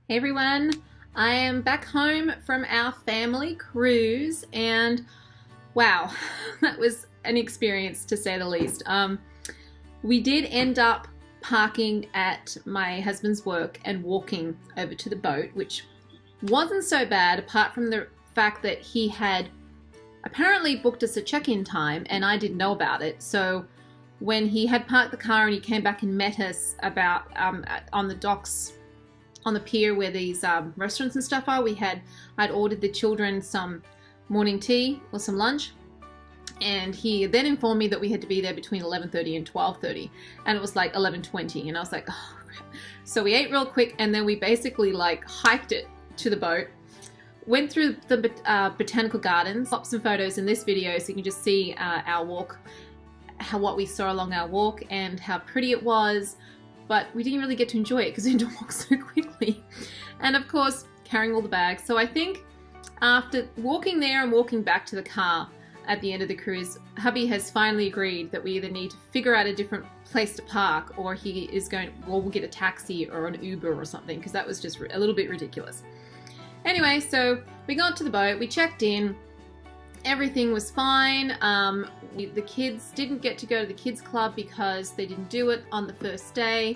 Hey everyone, I am back home from our family cruise and wow, that was an experience to say the least. We did end up parking at my husband's work and walking over to the boat, which wasn't so bad apart from the fact that he had apparently booked us a check-in time and I didn't know about it. So when he had parked the car and he came back and met us about on the docks on the pier where these restaurants and stuff are, I'd ordered the children some morning tea or some lunch, and he then informed me that we had to be there between 11:30 and 12:30, and it was like 11:20, and I was like, oh crap. So we ate real quick, and then we basically like hiked it to the boat, went through the botanical gardens, popped some photos in this video so you can just see our walk, what we saw along our walk and how pretty it was. But we didn't really get to enjoy it because we had to walk so quickly. And of course, carrying all the bags. So I think after walking there and walking back to the car at the end of the cruise, hubby has finally agreed that we either need to figure out a different place to park, or we'll get a taxi or an Uber or something, because that was just a little bit ridiculous. Anyway, so we got to the boat, we checked in, everything was fine. The kids didn't get to go to the kids club because they didn't do it on the first day.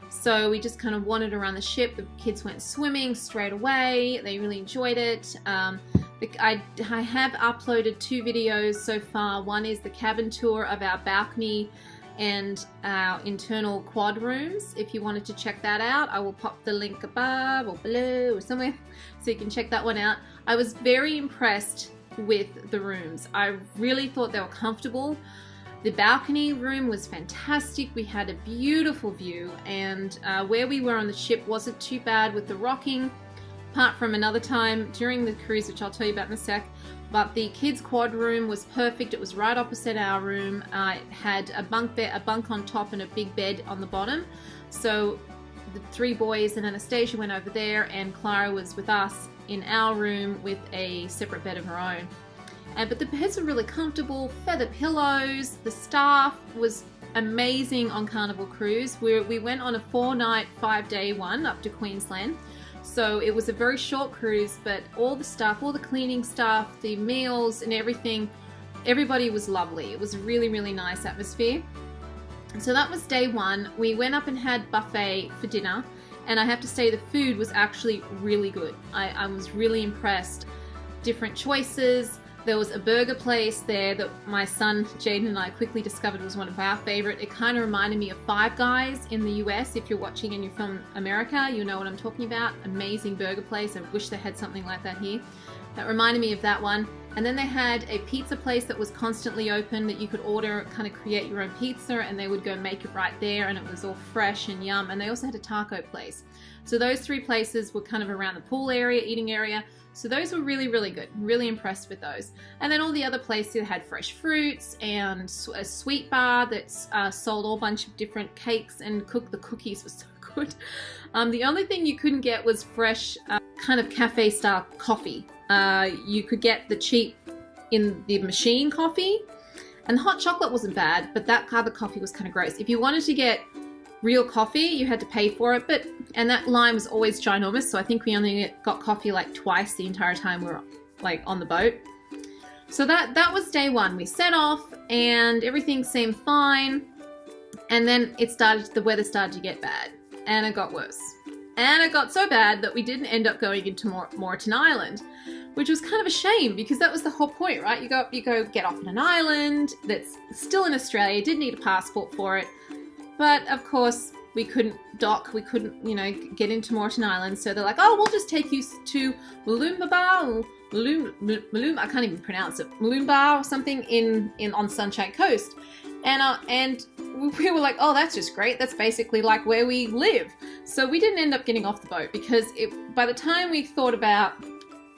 So we just kind of wandered around the ship. The kids went swimming straight away. They really enjoyed it. I have uploaded 2 videos so far. One is the cabin tour of our balcony and our internal quad rooms. If you wanted to check that out, I will pop the link above or below or somewhere so you can check that one out. I was very impressed with the rooms. I really thought they were comfortable. The balcony room was fantastic. We had a beautiful view, and where we were on the ship wasn't too bad with the rocking, apart from another time during the cruise, which I'll tell you about in a sec. But the kids quad room was perfect. It was right opposite our room. It had a bunk on top and a big bed on the bottom. So the 3 boys and Anastasia went over there, and Clara was with us in our room with a separate bed of her own. But the beds were really comfortable, feather pillows. The staff was amazing on Carnival Cruise. We went on a 4-night, 5-day one up to Queensland. So it was a very short cruise, but all the staff, all the cleaning staff, the meals and everything, everybody was lovely. It was a really, really nice atmosphere. So that was day 1. We went up and had buffet for dinner. And I have to say the food was actually really good. I was really impressed. Different choices. There was a burger place there that my son Jaden and I quickly discovered was one of our favorite. It kind of reminded me of Five Guys in the US. If you're watching and you're from America, you know what I'm talking about. Amazing burger place. I wish they had something like that here. That reminded me of that one. And then they had a pizza place that was constantly open that you could order, kind of create your own pizza, and they would go make it right there, and it was all fresh and yum. And they also had a taco place. So those 3 places were kind of around the pool area, eating area. So those were really, really good. Really impressed with those. And then all the other places had fresh fruits and a sweet bar that sold all bunch of different cakes, and the cookies were so good. The only thing you couldn't get was fresh kind of cafe style coffee. You could get the cheap in the machine coffee, and the hot chocolate wasn't bad, but that other coffee was kind of gross. If you wanted to get real coffee, you had to pay for it, and that line was always ginormous, so I think we only got coffee like twice the entire time we were like on the boat. So that was day 1. We set off and everything seemed fine, and then the weather started to get bad, and it got worse. And it got so bad that we didn't end up going into Moreton Island, which was kind of a shame because that was the whole point, right? You go get off on an island that's still in Australia, didn't need a passport for it. But of course, we couldn't dock, we couldn't, get into Moreton Island. So they're like, oh, we'll just take you to Mooloomba, I can't even pronounce it, Mooloomba or something on Sunshine Coast. And we were like, oh, that's just great. That's basically like where we live. So we didn't end up getting off the boat because by the time we thought about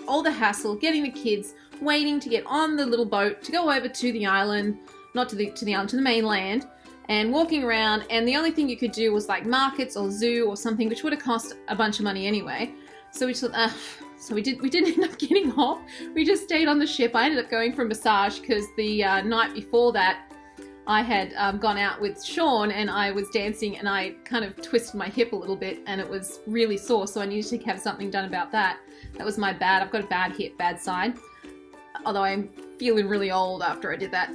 all the hassle, getting the kids, waiting to get on the little boat to go over to the island, not to the island, to the mainland, and walking around, and the only thing you could do was like markets or zoo or something, which would have cost a bunch of money anyway. So we just thought, so we didn't end up getting off. We just stayed on the ship. I ended up going for a massage because the night before that, I had gone out with Sean and I was dancing and I kind of twisted my hip a little bit and it was really sore, so I needed to have something done about that. That was my bad. I've got a bad hip, bad side, although I'm feeling really old after I did that.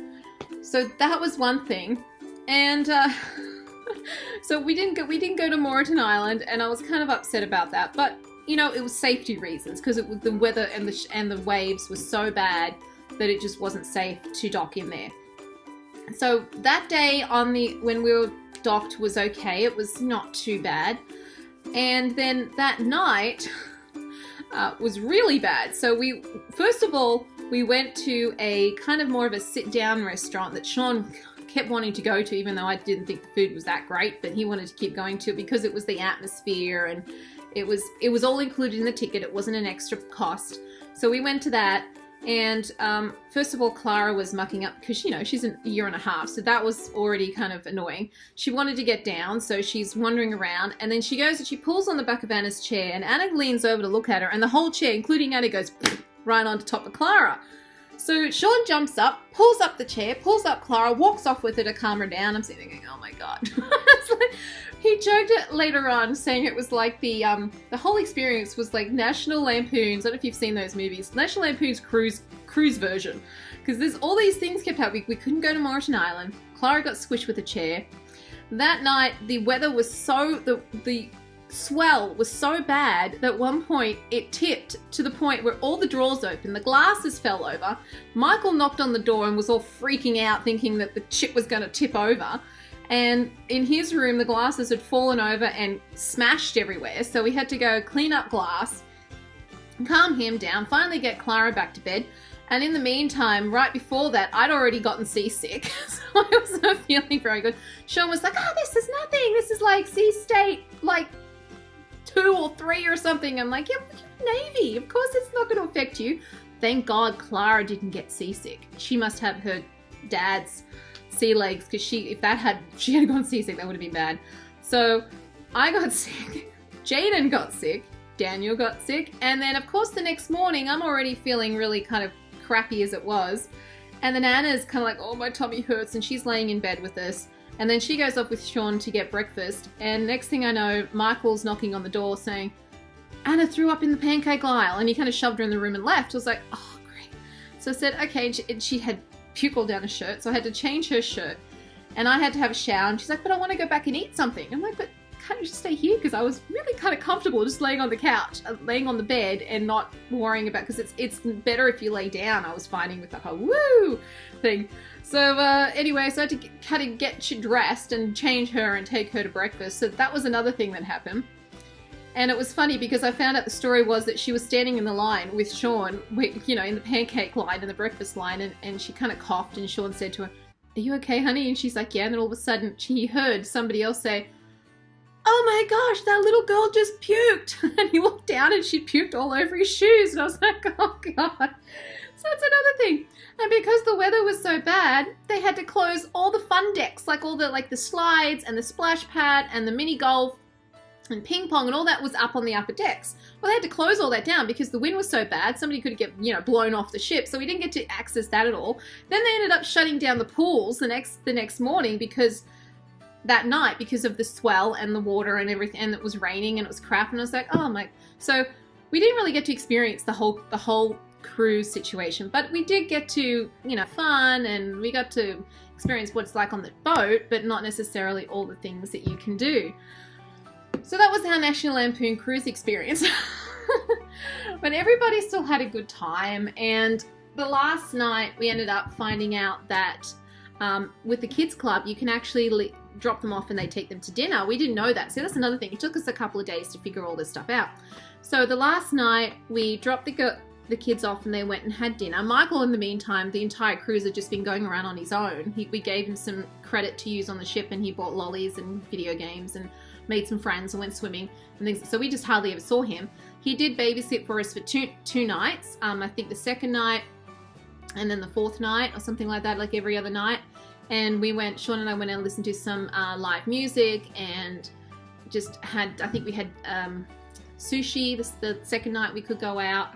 So that was one thing. And so we didn't go to Moreton Island, and I was kind of upset about that, but you know, it was safety reasons, because the weather and the waves were so bad that it just wasn't safe to dock in there. So that day when we were docked was okay. It was not too bad. And then that night was really bad. So first of all, we went to a kind of more of a sit-down restaurant that Sean kept wanting to go to, even though I didn't think the food was that great, but he wanted to keep going to it because it was the atmosphere and it was all included in the ticket. It wasn't an extra cost. So we went to that. And first of all, Clara was mucking up because, you know, she's a year and a half, so that was already kind of annoying. She wanted to get down, so she's wandering around, and then she goes and she pulls on the back of Anna's chair, and Anna leans over to look at her, and the whole chair, including Anna, goes right on top of Clara. So Sean jumps up, pulls up the chair, pulls up Clara, walks off with her to calm her down. I'm sitting there going, oh my God. It's like, he joked it later on, saying it was like the whole experience was like National Lampoons. I don't know if you've seen those movies. National Lampoons cruise version, because there's all these things kept happening. We couldn't go to Moreton Island. Clara got squished with a chair. That night, the weather was the swell was so bad that at one point it tipped to the point where all the drawers opened, the glasses fell over. Michael knocked on the door and was all freaking out, thinking that the ship was going to tip over. And in his room, the glasses had fallen over and smashed everywhere. So we had to go clean up glass, calm him down, finally get Clara back to bed. And in the meantime, right before that, I'd already gotten seasick. So I was not feeling very good. Sean was like, oh, this is nothing. This is like sea state, like 2 or 3 or something. I'm like, yeah, you're Navy. Of course it's not going to affect you. Thank God Clara didn't get seasick. She must have her dad's sea legs, because if she had gone seasick, that would have been bad. So I got sick, Jaden got sick, Daniel got sick, and then of course the next morning I'm already feeling really kind of crappy as it was, and then Anna's kind of like, oh, my tummy hurts, and she's laying in bed with us, and then she goes off with Sean to get breakfast, and next thing I know, Michael's knocking on the door saying, Anna threw up in the pancake aisle, and he kind of shoved her in the room and left. I was like, oh great. So I said, okay, and she had puke all down her shirt, so I had to change her shirt, and I had to have a shower, and she's like, but I want to go back and eat something. I'm like, but can't you just stay here? Because I was really kind of comfortable just laying on the couch, laying on the bed and not worrying about, because it's better if you lay down, I was finding, with the whole woo thing. So anyway, so I had to get dressed and change her and take her to breakfast. So that was another thing that happened. And it was funny because I found out the story was that she was standing in the line with Sean, you know, in the pancake line and the breakfast line, and she kind of coughed, and Sean said to her, are you okay, honey? And she's like, yeah. And then all of a sudden he heard somebody else say, oh my gosh, that little girl just puked. And he looked down and she puked all over his shoes. And I was like, oh God. So that's another thing. And because the weather was so bad, they had to close all the fun decks, like all the slides and the splash pad and the mini golf and ping pong and all that was up on the upper decks. Well, they had to close all that down because the wind was so bad, somebody could get, you know, blown off the ship. So we didn't get to access that at all. Then they ended up shutting down the pools the next morning because that night, because of the swell and the water and everything, and it was raining and it was crap. And I was like, oh my. So we didn't really get to experience the whole cruise situation, but we did get to, you know, fun, and we got to experience what it's like on the boat, but not necessarily all the things that you can do. So that was our National Lampoon Cruise Experience. But everybody still had a good time, and the last night we ended up finding out that with the kids club you can actually drop them off and they take them to dinner. We didn't know that, so that's another thing. It took us a couple of days to figure all this stuff out. So the last night we dropped the kids off and they went and had dinner. Michael, in the meantime, the entire cruise had just been going around on his own. We gave him some credit to use on the ship, and he bought lollies and video games and made some friends and went swimming and things. So we just hardly ever saw him. He did babysit for us for two nights. I think the second night and then the fourth night or something like that, like every other night. And Sean and I went and listened to some live music, and just had, I think we had sushi the second night we could go out.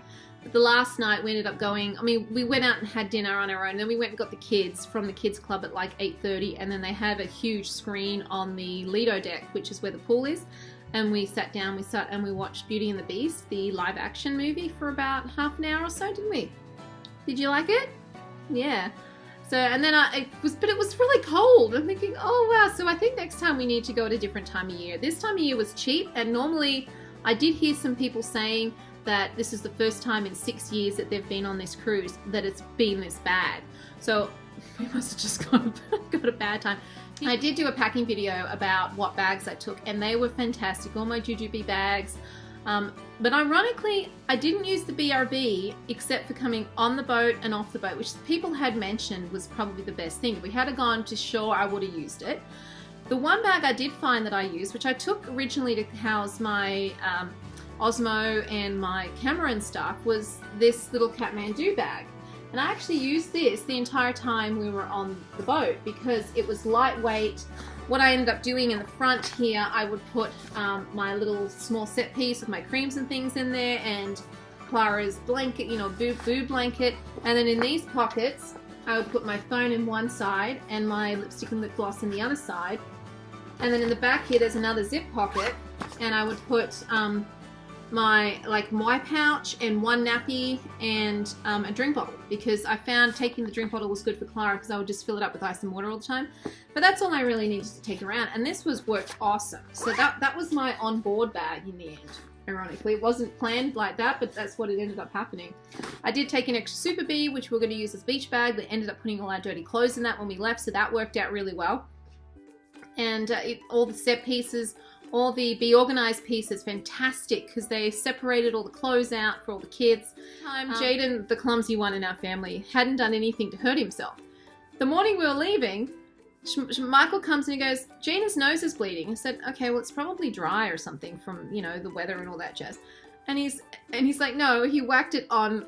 the last night we ended up going, I mean, we went out and had dinner on our own, then we went and got the kids from the kids club at like 8:30, and then they have a huge screen on the Lido deck, which is where the pool is, and we sat down, and we watched Beauty and the Beast, the live action movie, for about half an hour or so, didn't we? Did you like it? Yeah. So, and then it was really cold. I'm thinking, oh wow, so I think next time we need to go at a different time of year. This time of year was cheap, and normally I did hear some people saying that this is the first time in 6 years that they've been on this cruise that it's been this bad. So we must have just got a bad time. I did do a packing video about what bags I took, and they were fantastic, all my jujube bags. But ironically, I didn't use the BRB except for coming on the boat and off the boat, which people had mentioned was probably the best thing. If we had gone to shore, I would have used it. The one bag I did find that I used, which I took originally to house my Osmo and my camera and stuff, was this little Kathmandu bag. And I actually used this the entire time we were on the boat because it was lightweight. What I ended up doing in the front here, I would put my little small set piece with my creams and things in there, and Clara's blanket, you know, boob blanket. And then in these pockets, I would put my phone in one side and my lipstick and lip gloss in the other side. And then in the back here, there's another zip pocket, and I would put my pouch and one nappy and a drink bottle, because I found taking the drink bottle was good for Clara because I would just fill it up with ice and water all the time. But that's all I really needed to take around, and this worked awesome. So that was my on-board bag in the end. Ironically, it wasn't planned like that, but that's what it ended up happening. I did take an extra Super Bee, which we're going to use as beach bag, but ended up putting all our dirty clothes in that when we left, so that worked out really well. And all the set pieces, all the Be Organized pieces, fantastic, because they separated all the clothes out for all the kids. Jaden, the clumsy one in our family, hadn't done anything to hurt himself. The morning we were leaving, Michael comes and he goes, Gina's nose is bleeding. I said, okay, well, it's probably dry or something from, you know, the weather and all that jazz. And he's like, no, he whacked it on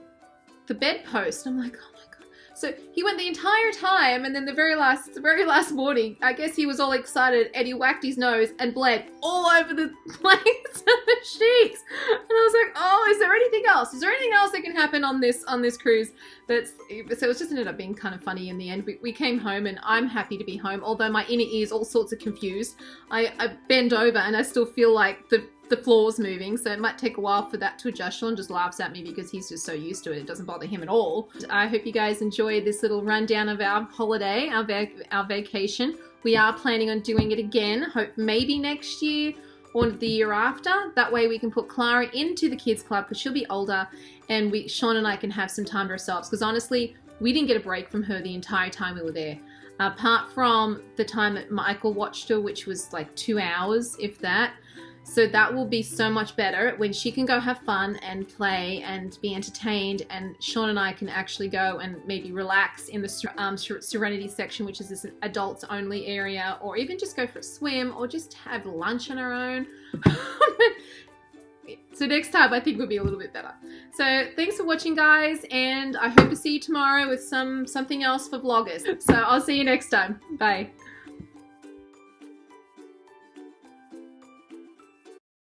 the bedpost. I'm like, oh my God. So he went the entire time, and then the very last morning, I guess he was all excited, and he whacked his nose and bled all over the blankets and the sheets. And I was like, oh, is there anything else? Is there anything else that can happen on this cruise? So it just ended up being kind of funny in the end. We came home, and I'm happy to be home, although my inner ears all sorts of confused. I bend over, and I still feel like the floor's moving, so it might take a while for that to adjust. Sean just laughs at me because he's just so used to it. It doesn't bother him at all. I hope you guys enjoyed this little rundown of our holiday, our vacation. We are planning on doing it again, hope maybe next year or the year after. That way we can put Clara into the kids club because she'll be older, and Sean and I can have some time to ourselves, because honestly, we didn't get a break from her the entire time we were there. Apart from the time that Michael watched her, which was like 2 hours, if that. So that will be so much better when she can go have fun and play and be entertained, and Sean and I can actually go and maybe relax in the Serenity section, which is this adults only area, or even just go for a swim or just have lunch on our own. So next time I think will be a little bit better. So thanks for watching, guys, and I hope to see you tomorrow with something else for VLOGUST. So I'll see you next time. Bye.